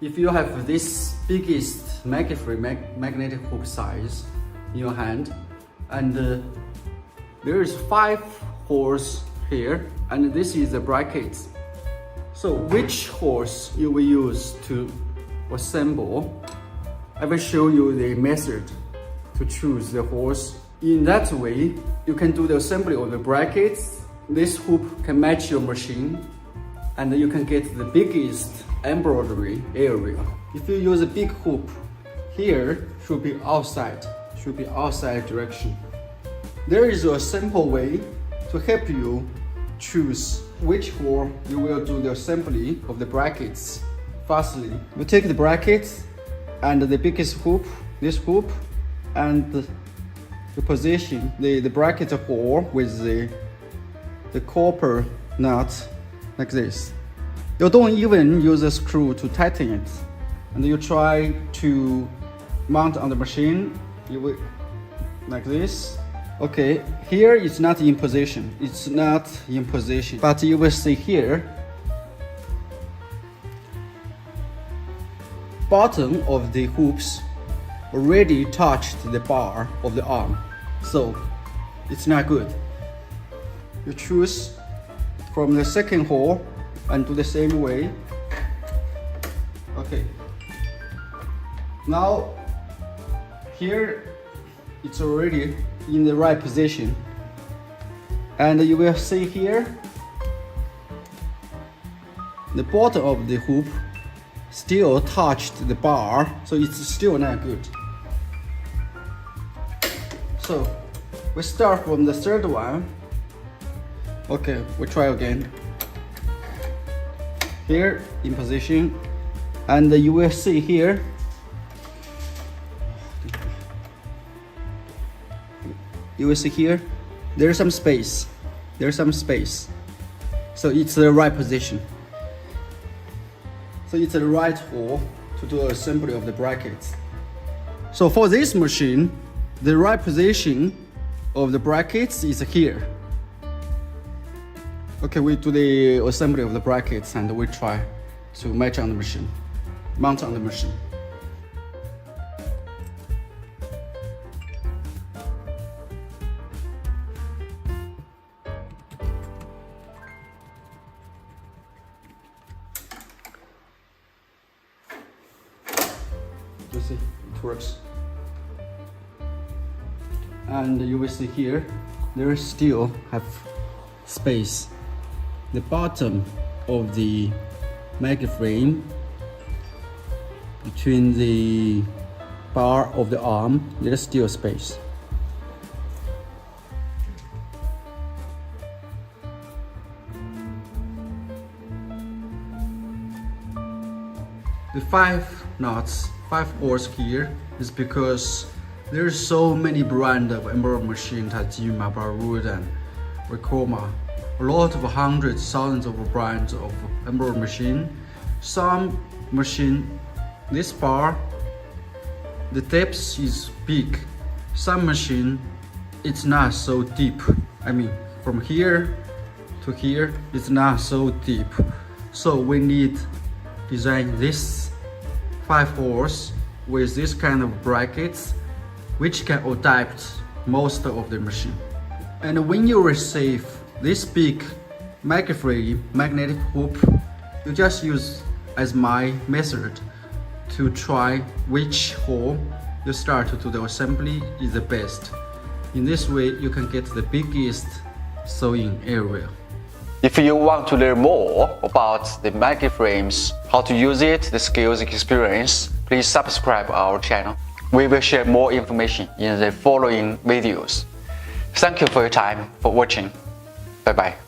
If you have this biggest MaggieFrame magnetic hoop size in your hand, and there is 5 holes here, and this is the brackets. So which holes you will use to assemble? I will show you the method to choose the holes. In that way, you can do the assembly of the brackets. This hoop can match your machine, and you can get the biggest embroidery area. If you use a big hoop, here should be outside direction. There is a simple way to help you choose which hole you will do the assembly of the brackets. Firstly, you take the brackets and the biggest hoop, this hoop, and you position the bracket hole with the copper nut like this. You don't even use a screw to tighten it, and you try to mount on the machine. You will like this. Okay, here it's not in position. But you will see here, bottom of the hoops already touched the bar of the arm, so it's not good. You choose from the second hole and do the same way. Okay. Now here it's already in the right position, and you will see here the bottom of the hoop still touched the bar, so it's still not good. So we start from the third one. Okay, we try again. Here in position, and you will see here there's some space. So it's the right position. So it's the right hole to do assembly of the brackets. So for this machine, the right position of the brackets is here. Okay, we do the assembly of the brackets and we try to match on the machine, mount on the machine. You see, it works. And you will see here, there still have space. The bottom of the MaggieFrame between the bar of the arm, there is still space. The 5 knots, 5 holes here is because there's so many brands of embroidery machine, Tajiam, Barudan, Ricoma, a lot of hundreds, thousands of brands of embroidery machine. Some machine, this bar, the depth is big. Some machine, it's not so deep. I mean, from here to here, it's not so deep. So we need design this 5 holes with this kind of brackets, which can adapt most of the machine. And when you receive this big MaggieFrame magnetic hoop, you just use as my method to try which hole you start to do the assembly is the best. In this way, you can get the biggest sewing area. If you want to learn more about the MaggieFrames, how to use it, the skills and experience, please subscribe our channel. We will share more information in the following videos. Thank you for your time for watching. Bye bye.